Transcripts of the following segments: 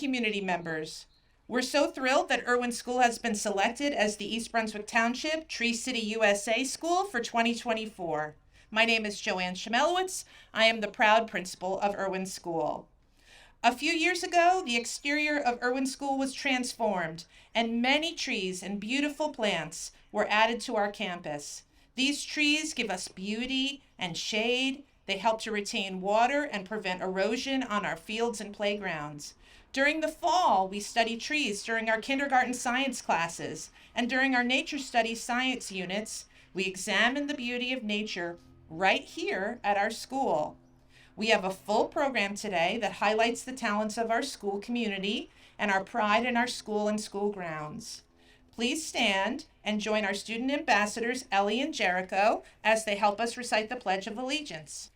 community members. We're so thrilled that Irwin School has been selected as the East Brunswick Township Tree City USA School for 2024. My name is Joanne Shemelowitz. I am the proud principal of Irwin School. A few years ago, the exterior of Irwin School was transformed, and many trees and beautiful plants were added to our campus. These trees give us beauty and shade. They help to retain water and prevent erosion on our fields and playgrounds. During the fall, we study trees during our kindergarten science classes, and during our nature studies science units, we examine the beauty of nature right here at our school. We have a full program today that highlights the talents of our school community and our pride in our school and school grounds. Please stand and join our student ambassadors, Ellie and Jericho, as they help us recite the Pledge of Allegiance.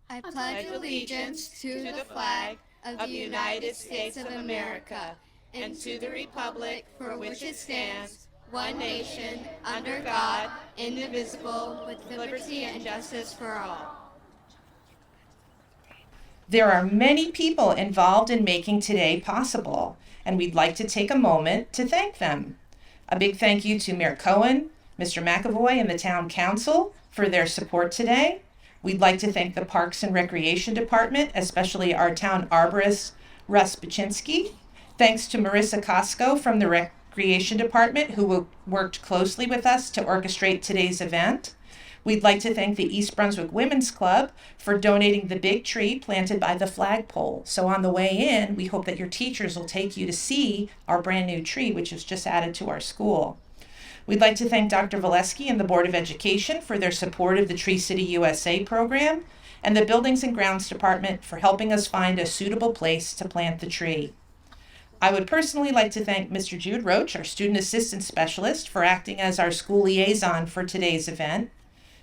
I pledge allegiance to the flag of the United States of America and to the republic for which it stands, one nation, under God, indivisible, with liberty and justice for all. There are many people involved in making today possible, and we'd like to take a moment to thank them. A big thank you to Mayor Cohen, Mr. McAvoy, and the Town Council for their support today. We'd like to thank the Parks and Recreation Department, especially our town arborist, Russ Baczynski. Thanks to Marissa Costco from the Recreation Department, who worked closely with us to orchestrate today's event. We'd like to thank the East Brunswick Women's Club for donating the big tree planted by the flagpole. So on the way in, we hope that your teachers will take you to see our brand new tree, which is just added to our school. We'd like to thank Dr. Valesky and the Board of Education for their support of the Tree City USA program, and the Buildings and Grounds Department for helping us find a suitable place to plant the tree. I would personally like to thank Mr. Jude Roach, our Student Assistance Specialist, for acting as our school liaison for today's event,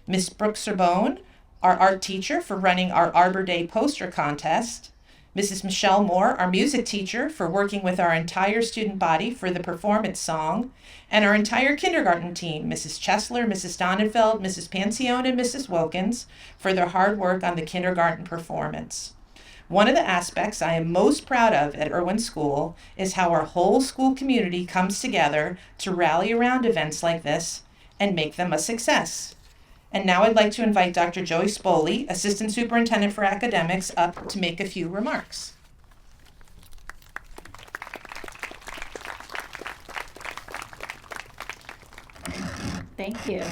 Ms. Brooke Sorbonne, our art teacher, for running our Arbor Day poster contest, Mrs. Michelle Moore, our music teacher, for working with our entire student body for the performance song, and our entire kindergarten team, Mrs. Chesler, Mrs. Donenfeld, Mrs. Pancione, and Mrs. Wilkins, for their hard work on the kindergarten performance. One of the aspects I am most proud of at Irwin School is how our whole school community comes together to rally around events like this and make them a success. And now I'd like to invite Dr. Joey Spoli, Assistant Superintendent for Academics, up to make a few remarks. Thank you.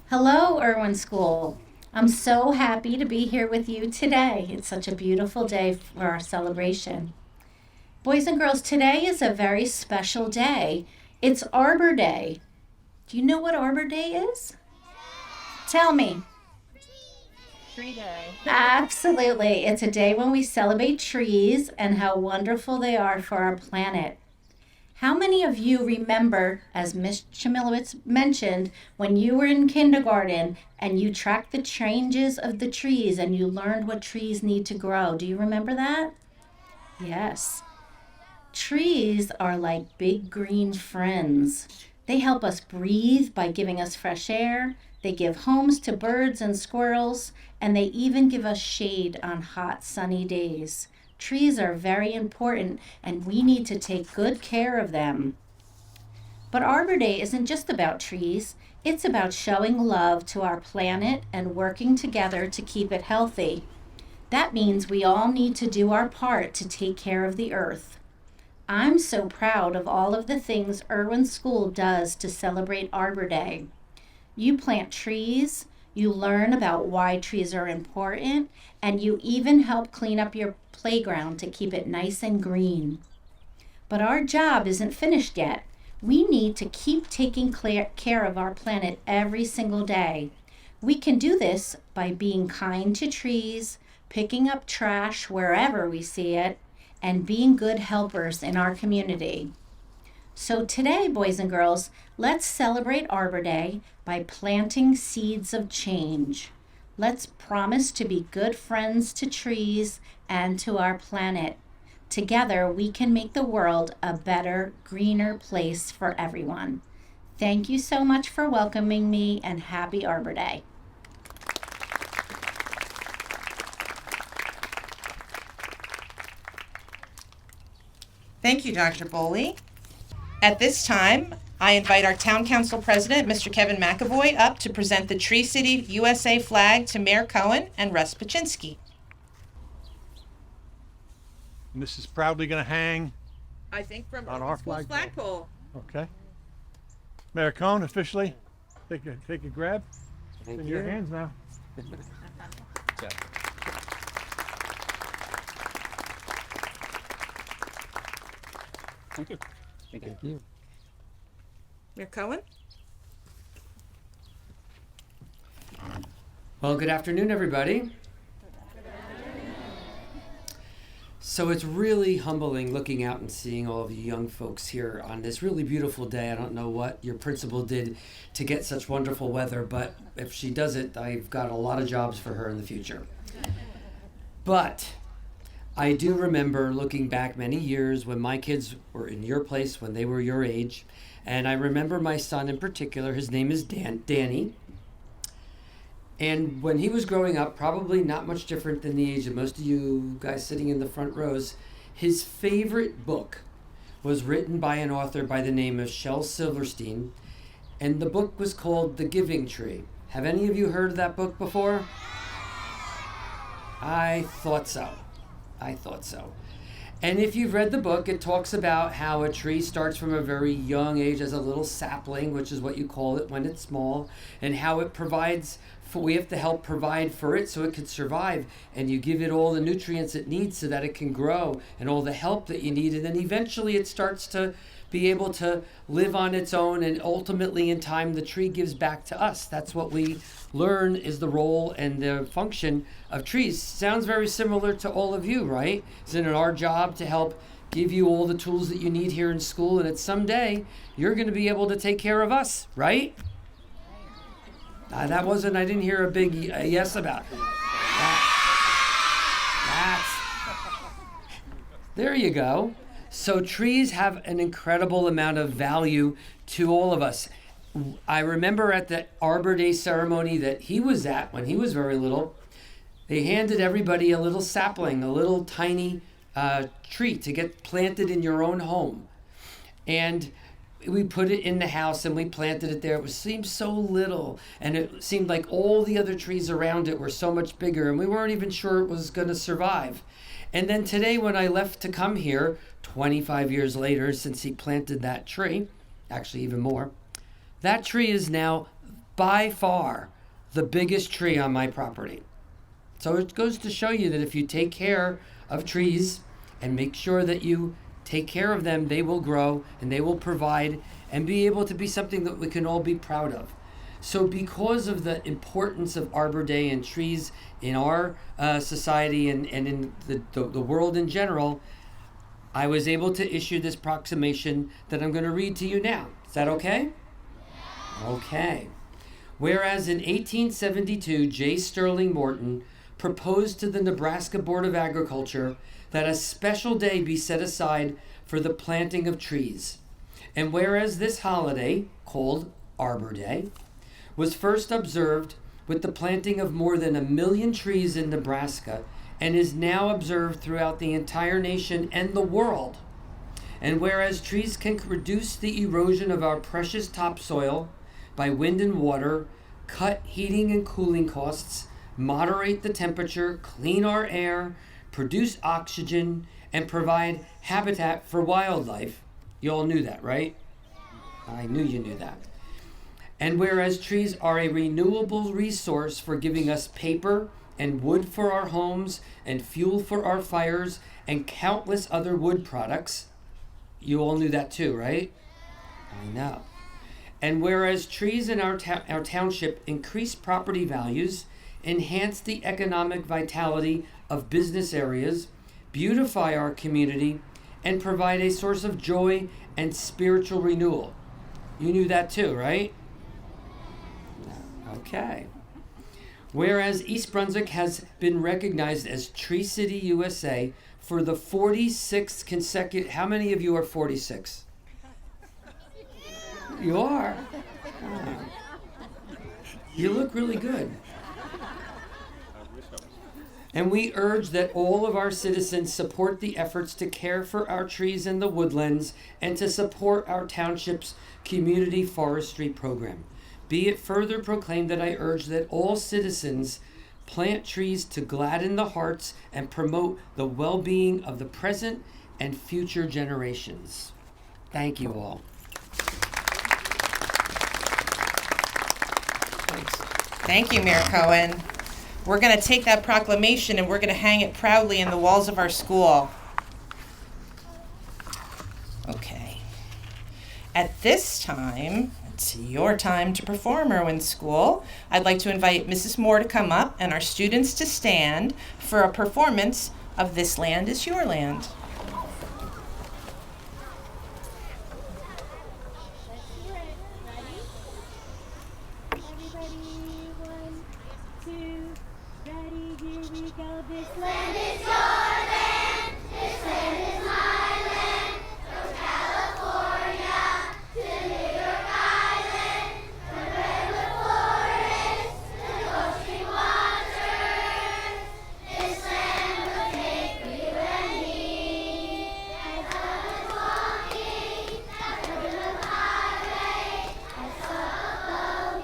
Hello, Irwin School. I'm so happy to be here with you today. It's such a beautiful day for our celebration. Boys and girls, today is a very special day. It's Arbor Day. Do you know what Arbor Day is? Tell me. Tree Day. Absolutely. It's a day when we celebrate trees and how wonderful they are for our planet. How many of you remember, as Ms. Chemilowitz mentioned, when you were in kindergarten and you tracked the changes of the trees and you learned what trees need to grow? Do you remember that? Yes. Trees are like big green friends. They help us breathe by giving us fresh air. They give homes to birds and squirrels, and they even give us shade on hot, sunny days. Trees are very important, and we need to take good care of them. But Arbor Day isn't just about trees. It's about showing love to our planet and working together to keep it healthy. That means we all need to do our part to take care of the earth. I'm so proud of all of the things Irwin School does to celebrate Arbor Day. You plant trees, you learn about why trees are important, and you even help clean up your playground to keep it nice and green. But our job isn't finished yet. We need to keep taking care of our planet every single day. We can do this by being kind to trees, picking up trash wherever we see it, and being good helpers in our community. So today, boys and girls, let's celebrate Arbor Day by planting seeds of change. Let's promise to be good friends to trees and to our planet. Together, we can make the world a better, greener place for everyone. Thank you so much for welcoming me, and happy Arbor Day. Thank you, Dr. Boley. At this time, I invite our Town Council President, Mr. Kevin McAvoy, up to present the Tree City USA flag to Mayor Cohen and Russ Paczynski. And this is proudly going to hang. I think from On our flagpole. Okay. Mayor Cohen, officially, take a grab. It's in your hands now. Thank you. Thank you. Mayor Cohen? Well, good afternoon, everybody. So it's really humbling looking out and seeing all of you young folks here on this really beautiful day. I don't know what your principal did to get such wonderful weather, but if she does it, I've got a lot of jobs for her in the future. But I do remember looking back many years when my kids were in your place, when they were your age, and I remember my son in particular. His name is Danny. And when he was growing up, probably not much different than the age of most of you guys sitting in the front rows, his favorite book was written by an author by the name of Shel Silverstein, and the book was called The Giving Tree. Have any of you heard of that book before? I thought so. And if you've read the book, it talks about how a tree starts from a very young age as a little sapling, which is what you call it when it's small, and how it provides we have to help provide for it so it can survive, and you give it all the nutrients it needs so that it can grow and all the help that you need, and then eventually it starts to be able to live on its own, and ultimately in time the tree gives back to us. That's what we learn is the role and the function of trees. Sounds very similar to all of you, right? Isn't it our job to help give you all the tools that you need here in school, and that someday you're going to be able to take care of us, right? I didn't hear a big yes about it. There you go. So trees have an incredible amount of value to all of us. I remember at the Arbor Day ceremony that he was at when he was very little, they handed everybody a little sapling, a little tiny tree to get planted in your own home. And we put it in the house and we planted it there. It seemed so little, and it seemed like all the other trees around it were so much bigger, and we weren't even sure it was going to survive. And then today when I left to come here, 25 years later since he planted that tree, actually even more, that tree is now by far the biggest tree on my property. So it goes to show you that if you take care of trees and make sure that you take care of them, they will grow and they will provide and be able to be something that we can all be proud of. So because of the importance of Arbor Day and trees in our society and in the world in general, I was able to issue this proclamation that I'm going to read to you now. Is that okay? Okay. Whereas in 1872, J. Sterling Morton proposed to the Nebraska Board of Agriculture that a special day be set aside for the planting of trees. And whereas this holiday, called Arbor Day, was first observed with the planting of more than 1 million trees in Nebraska and is now observed throughout the entire nation and the world. And whereas trees can reduce the erosion of our precious topsoil by wind and water, cut heating and cooling costs, moderate the temperature, clean our air, produce oxygen, and provide habitat for wildlife. You all knew that, right? I knew you knew that. And whereas trees are a renewable resource for giving us paper and wood for our homes and fuel for our fires and countless other wood products, you all knew that too, right? I know. And whereas trees in our township increase property values, enhance the economic vitality of business areas, beautify our community, and provide a source of joy and spiritual renewal. You knew that too, right? Okay. Whereas East Brunswick has been recognized as Tree City USA for the 46th consecutive... How many of you are 46? You are? Oh. You look really good. And we urge that all of our citizens support the efforts to care for our trees and the woodlands and to support our township's community forestry program. Be it further proclaimed that I urge that all citizens plant trees to gladden the hearts and promote the well-being of the present and future generations. Thank you all. Thank you, Mayor Cohen. We're going to take that proclamation and we're going to hang it proudly in the walls of our school. Okay. At this time, it's your time to perform, Irwin School. I'd like to invite Mrs. Moore to come up and our students to stand for a performance of This Land is Your Land. This land is your land. This land is my land. From California to New York Island. From redwood forests to the ocean waters. This land was made for you and me. As I was walking down the river highway, I saw above me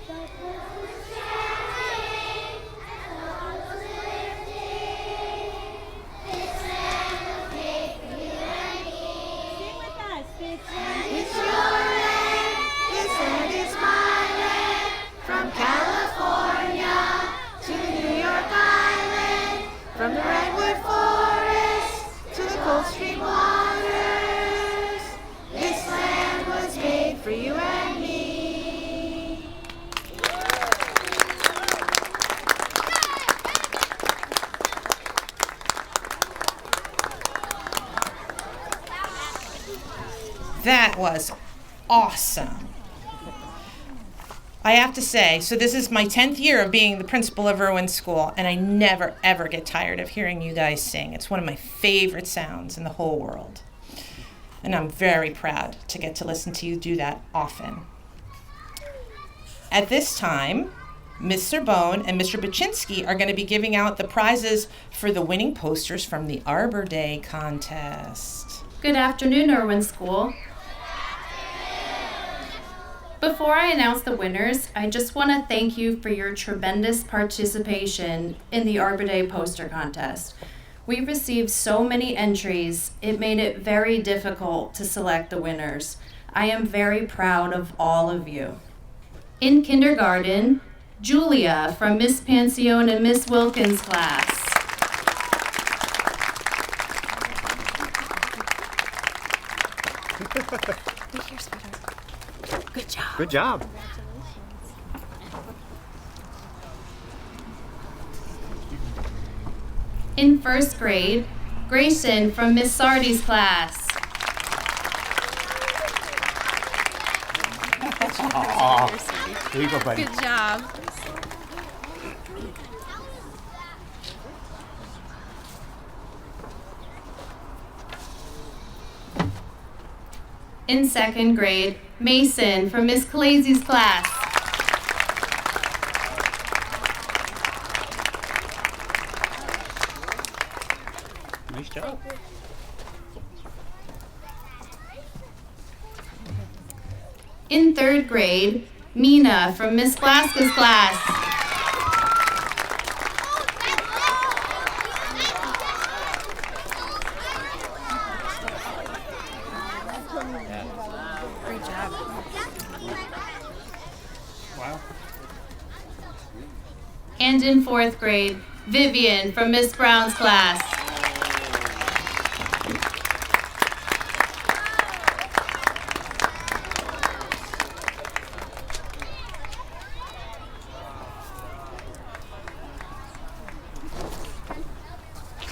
that endless highway. I saw below me. From the redwood forest to the cold stream waters, this land was made for you and me. That was awesome. I have to say, so this is my 10th year of being the principal of Irwin School, and I never, ever get tired of hearing you guys sing. It's one of my favorite sounds in the whole world. And I'm very proud to get to listen to you do that often. At this time, Mr. Bone and Mr. Baczynski are going to be giving out the prizes for the winning posters from the Arbor Day contest. Good afternoon, Irwin School. Before I announce the winners, I just want to thank you for your tremendous participation in the Arbor Day poster contest. We received so many entries, it made it very difficult to select the winners. I am very proud of all of you. In kindergarten, Julia from Miss Pancione and Miss Wilkins' class. Good job. Good job. In first grade, Grayson from Miss Sardi's class. Here you go, buddy. Good job. In second grade, Mason from Miss Calaise's class. Nice job. In 3rd grade, Mina from Miss Glaska's class. Wow. And in 4th grade, Vivian from Miss Brown's class.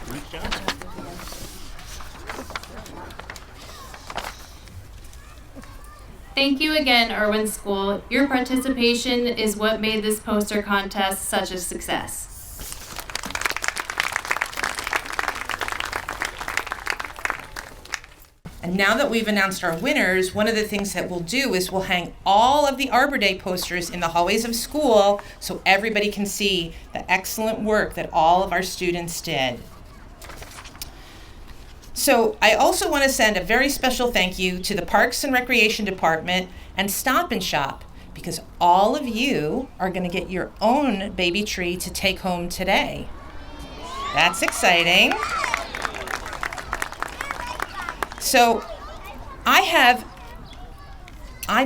Nice job. Thank you again, Irwin School. Your participation is what made this poster contest such a success. And now that we've announced our winners, one of the things that we'll do is we'll hang all of the Arbor Day posters in the hallways of school so everybody can see the excellent work that all of our students did. So I also want to send a very special thank you to the Parks and Recreation Department and Stop and Shop, because all of you are going to get your own baby tree to take home today. That's exciting. So I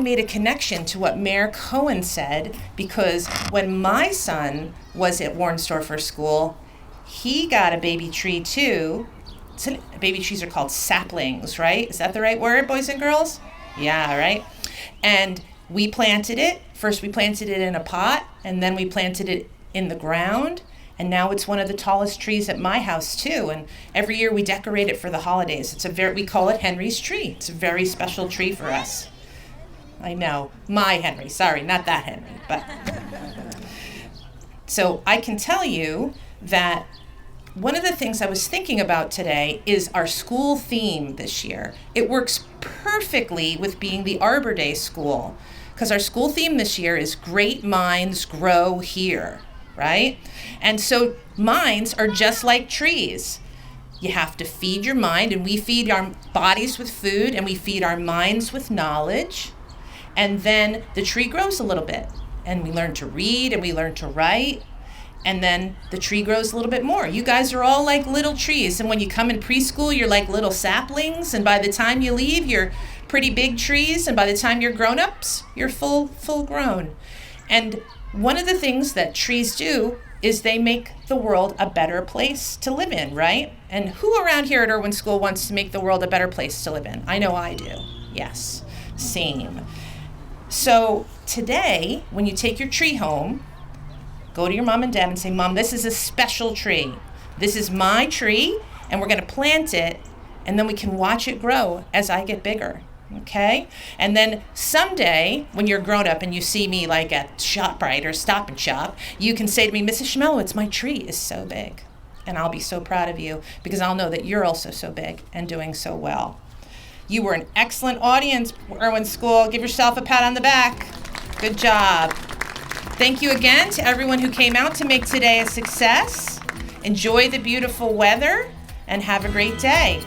made a connection to what Mayor Cohen said, because when my son was at Warrensdorfer School, he got a baby tree too. Baby trees are called saplings, right? Is that the right word, boys and girls? Yeah, right? And we planted it. First we planted it in a pot, and then we planted it in the ground. And now it's one of the tallest trees at my house too. And every year we decorate it for the holidays. We call it Henry's tree. It's a very special tree for us. I know, my Henry, sorry, not that Henry, but. So I can tell you that one of the things I was thinking about today is our school theme this year. It works perfectly with being the Arbor Day school, because our school theme this year is Great Minds Grow Here, right? And so minds are just like trees. You have to feed your mind, and we feed our bodies with food, and we feed our minds with knowledge. And then the tree grows a little bit, and we learn to read, and we learn to write, and then the tree grows a little bit more. You guys are all like little trees, and when you come in preschool, you're like little saplings, and by the time you leave, you're pretty big trees, and by the time you're grown-ups, you're full grown. And one of the things that trees do is they make the world a better place to live in, right? And who around here at Irwin School wants to make the world a better place to live in? I know I do. Yes, same. So today, when you take your tree home, go to your mom and dad and say, Mom, this is a special tree. This is my tree, and we're going to plant it, and then we can watch it grow as I get bigger. Okay? And then someday, when you're grown up and you see me like at ShopRite or Stop and Shop, you can say to me, Mrs. Schmelwitz, my tree is so big. And I'll be so proud of you, because I'll know that you're also so big and doing so well. You were an excellent audience, Irwin School. Give yourself a pat on the back. Good job. Thank you again to everyone who came out to make today a success. Enjoy the beautiful weather and have a great day.